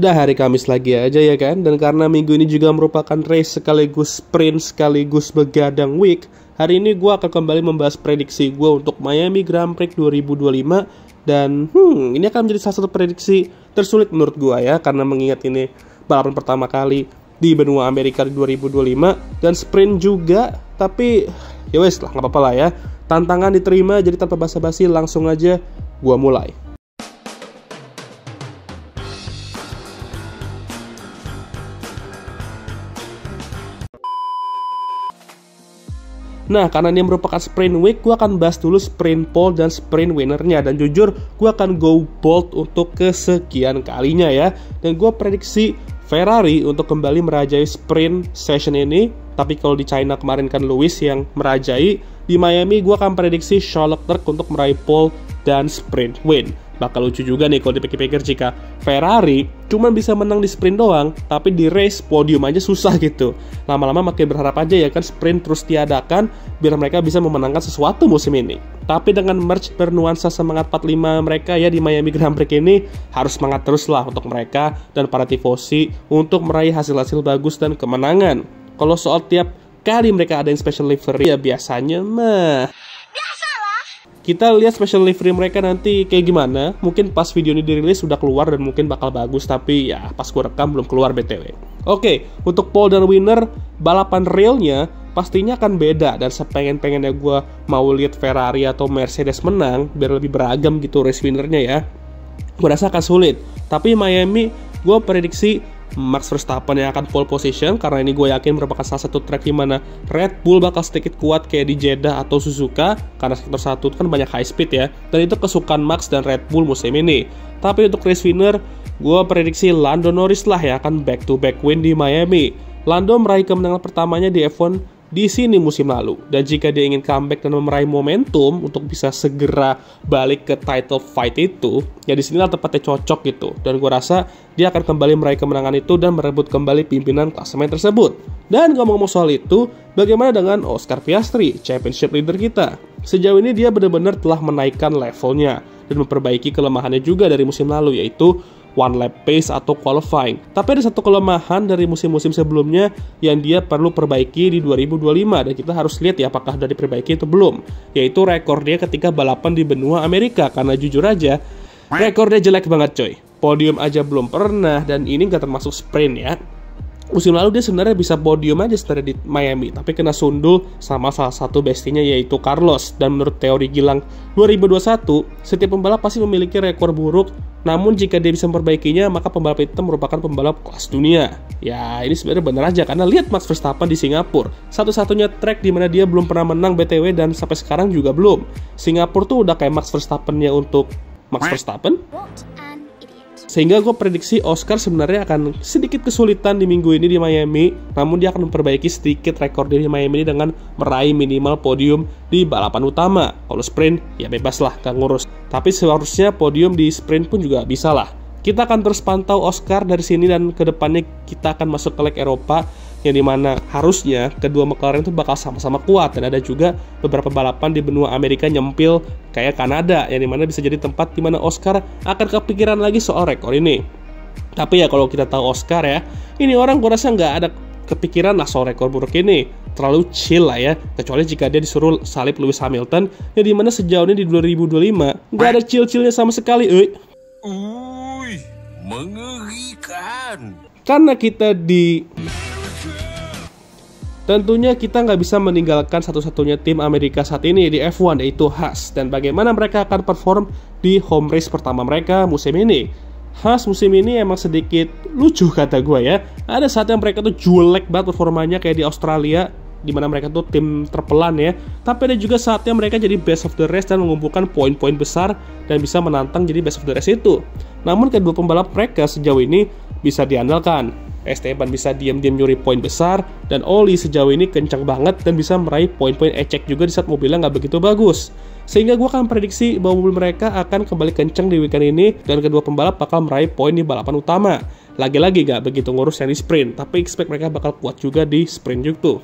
Udah hari Kamis lagi aja ya kan. Dan karena minggu ini juga merupakan race sekaligus sprint sekaligus begadang week, hari ini gue akan kembali membahas prediksi gue untuk Miami Grand Prix 2025. Dan ini akan menjadi salah satu prediksi tersulit menurut gue ya, karena mengingat ini balapan pertama kali di benua Amerika di 2025 dan sprint juga. Tapi ya wes lah, nggak apa-apa lah ya, tantangan diterima. Jadi tanpa basa-basi langsung aja gue mulai. Nah, karena ini merupakan sprint week, gue akan bahas dulu sprint pole dan sprint winnernya. Dan jujur, gue akan go bold untuk kesekian kalinya ya. Dan gue prediksi Ferrari untuk kembali merajai sprint session ini. Tapi kalau di China kemarin kan Lewis yang merajai, di Miami gue akan prediksi Charles Leclerc untuk meraih pole dan sprint win. Bakal lucu juga nih kalau dipikir-pikir jika Ferrari cuma bisa menang di sprint doang, tapi di race podium aja susah gitu. Lama-lama makin berharap aja ya kan sprint terus tiadakan, biar mereka bisa memenangkan sesuatu musim ini. Tapi dengan merch bernuansa semangat 45 mereka ya di Miami Grand Prix ini, harus semangat terus lah untuk mereka dan para tifosi untuk meraih hasil-hasil bagus dan kemenangan. Kalau soal tiap kali mereka ada yang special livery ya biasanya mah kita lihat special livery mereka nanti kayak gimana. Mungkin pas video ini dirilis sudah keluar dan mungkin bakal bagus, tapi ya pas gue rekam belum keluar BTW. Oke, untuk pole dan winner, balapan realnya pastinya akan beda. Dan sepengen-pengennya gue mau lihat Ferrari atau Mercedes menang biar lebih beragam gitu race winnernya ya, gue rasa akan sulit. Tapi Miami gue prediksi Max Verstappen yang akan pole position, karena ini gue yakin merupakan salah satu track di mana Red Bull bakal sedikit kuat kayak di Jeddah atau Suzuka, karena sektor 1 itu kan banyak high speed ya, dan itu kesukaan Max dan Red Bull musim ini. Tapi untuk race winner, gue prediksi Lando Norris lah yang akan back to back win di Miami. Lando meraih kemenangan pertamanya di F1 di sini musim lalu, dan jika dia ingin comeback dan meraih momentum untuk bisa segera balik ke title fight itu, ya disinilah tempatnya cocok gitu. Dan gue rasa dia akan kembali meraih kemenangan itu dan merebut kembali pimpinan klasemen tersebut. Dan ngomong-ngomong soal itu, bagaimana dengan Oscar Piastri, championship leader kita? Sejauh ini dia benar-benar telah menaikkan levelnya dan memperbaiki kelemahannya juga dari musim lalu, yaitu one lap pace atau qualifying. Tapi ada satu kelemahan dari musim-musim sebelumnya yang dia perlu perbaiki di 2025, dan kita harus lihat ya apakah sudah diperbaiki atau belum, yaitu rekor dia ketika balapan di benua Amerika. Karena jujur aja rekornya jelek banget coy, podium aja belum pernah, dan ini gak termasuk sprint ya. Musim lalu dia sebenarnya bisa podium aja sebenarnya di Miami, tapi kena sundul sama salah satu bestinya yaitu Carlos. Dan menurut teori Gilang 2021, setiap pembalap pasti memiliki rekor buruk, namun jika dia bisa memperbaikinya, maka pembalap itu merupakan pembalap kelas dunia. Ya ini sebenarnya benar aja, karena lihat Max Verstappen di Singapura, satu-satunya track di mana dia belum pernah menang BTW, dan sampai sekarang juga belum. Singapura tuh udah kayak Max Verstappen-nya untuk Max Verstappen. Sehingga gue prediksi Oscar sebenarnya akan sedikit kesulitan di minggu ini di Miami, namun dia akan memperbaiki sedikit rekor di Miami ini dengan meraih minimal podium di balapan utama. Kalau sprint ya bebas lah, gak ngurus. Tapi seharusnya podium di sprint pun juga bisa lah. Kita akan terus pantau Oscar dari sini, dan kedepannya kita akan masuk ke leg Eropa, yang dimana harusnya kedua McLaren itu bakal sama-sama kuat. Dan ada juga beberapa balapan di benua Amerika nyempil kayak Kanada, yang dimana bisa jadi tempat dimana Oscar akan kepikiran lagi soal rekor ini. Tapi ya kalau kita tahu Oscar ya, ini orang gue rasa nggak ada kepikiran lah soal rekor buruk ini. Terlalu chill lah ya, kecuali jika dia disuruh salib Lewis Hamilton, yang dimana sejauh ini di 2025 nggak ada chill-chillnya sama sekali. Mengerikan. Karena kita tentunya kita nggak bisa meninggalkan satu-satunya tim Amerika saat ini di F1, yaitu Haas. Dan bagaimana mereka akan perform di home race pertama mereka musim ini. Haas musim ini emang sedikit lucu kata gue ya. Ada saatnya mereka tuh jelek banget performanya kayak di Australia, dimana mereka tuh tim terpelan ya. Tapi ada juga saatnya mereka jadi best of the race dan mengumpulkan poin-poin besar dan bisa menantang jadi best of the race itu. Namun kedua pembalap mereka sejauh ini bisa diandalkan. Esteban bisa diam-diam nyuri poin besar, dan Oli sejauh ini kencang banget dan bisa meraih poin-poin ecek juga di saat mobilnya nggak begitu bagus. Sehingga gue akan prediksi bahwa mobil mereka akan kembali kencang di weekend ini, dan kedua pembalap bakal meraih poin di balapan utama. Lagi-lagi nggak begitu ngurus yang di sprint, tapi expect mereka bakal kuat juga di sprint juga tuh.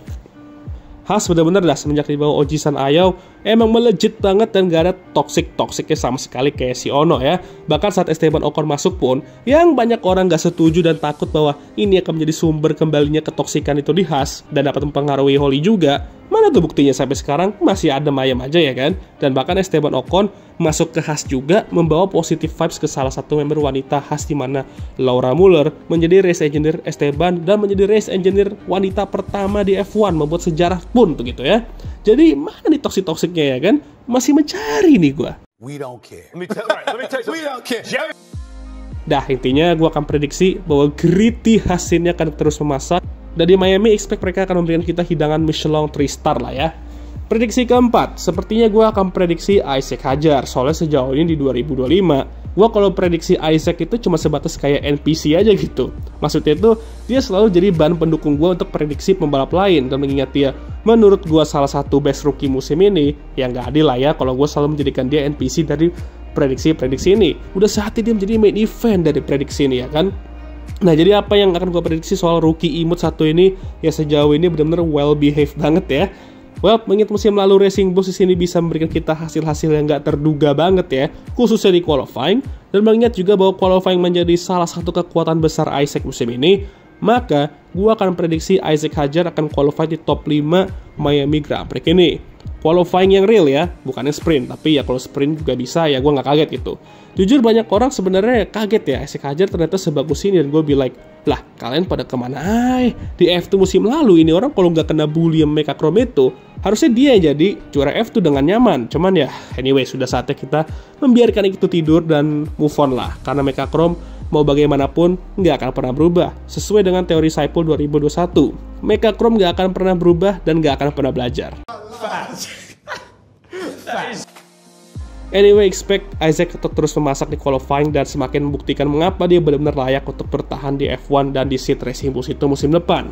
Haas benar-benar dah semenjak di bawah Oji San Ayau emang melejit banget dan gak ada toxic-toxicnya sama sekali kayak si Ono ya. Bahkan saat Esteban Ocon masuk pun, yang banyak orang gak setuju dan takut bahwa ini akan menjadi sumber kembalinya ketoksikan itu di Haas dan dapat mempengaruhi Holly juga. Mana tuh buktinya sampai sekarang masih adem ayam aja ya kan. Dan bahkan Esteban Ocon masuk ke Haas juga membawa positive vibes ke salah satu member wanita Haas, di mana Laura Muller menjadi race engineer Esteban dan menjadi race engineer wanita pertama di F1, membuat sejarah pun begitu ya. Jadi mana nih toksik-toksiknya ya kan? Masih mencari nih gua. We don't care. We don't care. Dah, intinya gua akan prediksi bahwa gritty Haas ini akan terus memasak. Dan di Miami, expect mereka akan memberikan kita hidangan Michelin 3 star lah ya. Prediksi keempat, sepertinya gue akan prediksi Isaac Hadjar. Soalnya sejauh ini di 2025, gue kalau prediksi Isaac itu cuma sebatas kayak NPC aja gitu. Maksudnya itu, dia selalu jadi bahan pendukung gue untuk prediksi pembalap lain. Dan mengingat dia, menurut gue salah satu best rookie musim ini, ya nggak adil lah ya kalau gue selalu menjadikan dia NPC dari prediksi-prediksi ini. Udah saatnya dia menjadi main event dari prediksi ini ya kan. Nah, jadi apa yang akan gue prediksi soal rookie imut satu ini, ya sejauh ini benar-benar well behaved banget ya. Well, mengingat musim lalu Racing Bulls di sini bisa memberikan kita hasil-hasil yang nggak terduga banget ya, khususnya di qualifying, dan mengingat juga bahwa qualifying menjadi salah satu kekuatan besar Isaac musim ini, maka gue akan prediksi Isaac Hadjar akan qualify di top 5 Miami Grand Prix ini. Qualifying yang real ya, bukannya sprint, tapi ya kalau sprint juga bisa, ya gue nggak kaget gitu. Jujur banyak orang sebenarnya kaget ya, Isaac Hadjar ternyata sebagus ini, dan gue be like, lah kalian pada kemana di F2 musim lalu, ini orang kalau nggak kena bully sama Mecachrome itu, harusnya dia yang jadi juara F2 dengan nyaman. Cuman ya, anyway, sudah saatnya kita membiarkan itu tidur dan move on lah, karena Mecachrome mau bagaimanapun nggak akan pernah berubah. Sesuai dengan teori Saipul 2021, Mecachrome nggak akan pernah berubah dan nggak akan pernah belajar. Anyway, expect Isaac untuk terus memasak di qualifying dan semakin membuktikan mengapa dia benar-benar layak untuk bertahan di F1 dan di seat Racing Bulls itu musim depan.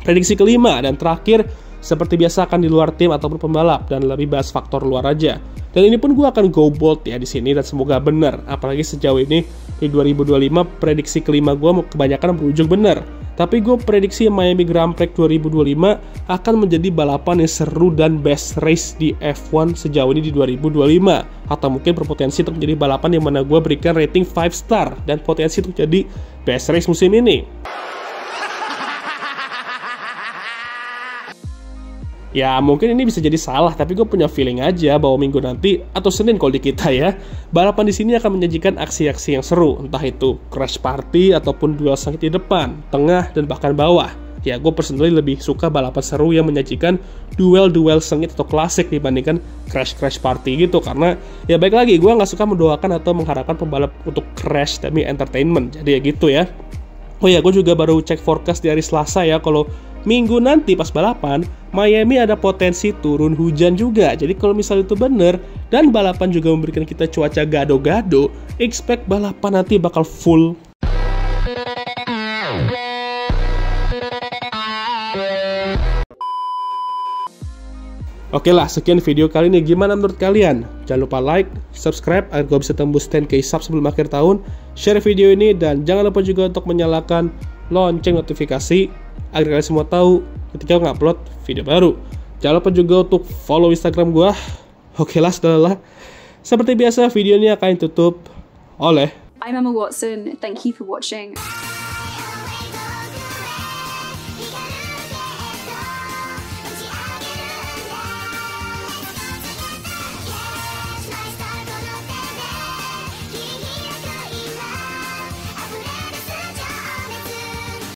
Prediksi kelima dan terakhir, seperti biasa akan di luar tim ataupun pembalap dan lebih bahas faktor luar aja. Dan ini pun gue akan go bold ya di sini dan semoga benar. Apalagi sejauh ini di 2025 prediksi kelima gue kebanyakan berujung benar. Tapi gue prediksi Miami Grand Prix 2025 akan menjadi balapan yang seru dan best race di F1 sejauh ini di 2025. Atau mungkin berpotensi untuk menjadi balapan yang mana gue berikan rating 5 star dan potensi untuk jadi best race musim ini. Ya mungkin ini bisa jadi salah, tapi gue punya feeling aja bahwa minggu nanti atau Senin kalau di kita ya, balapan di sini akan menyajikan aksi-aksi yang seru, entah itu crash party ataupun duel sengit di depan, tengah dan bahkan bawah. Ya gue personally lebih suka balapan seru yang menyajikan duel-duel sengit atau klasik dibandingkan crash party gitu, karena ya baik lagi gue nggak suka mendoakan atau mengharapkan pembalap untuk crash demi entertainment. Jadi ya gitu ya. Oh ya, gue juga baru cek forecast di hari Selasa ya, kalau minggu nanti pas balapan, Miami ada potensi turun hujan juga. Jadi kalau misalnya itu bener, dan balapan juga memberikan kita cuaca gado-gado, expect balapan nanti bakal full. Oke lah, sekian video kali ini. Gimana menurut kalian? Jangan lupa like, subscribe agar gue bisa tembus 10k sub sebelum akhir tahun. Share video ini dan jangan lupa juga untuk menyalakan lonceng notifikasi agar kalian semua tahu ketika gue upload video baru. Jangan lupa juga untuk follow Instagram gue. Oke lah, setelah seperti biasa video ini akan ditutup oleh I'm Emma Watson. Thank you for watching.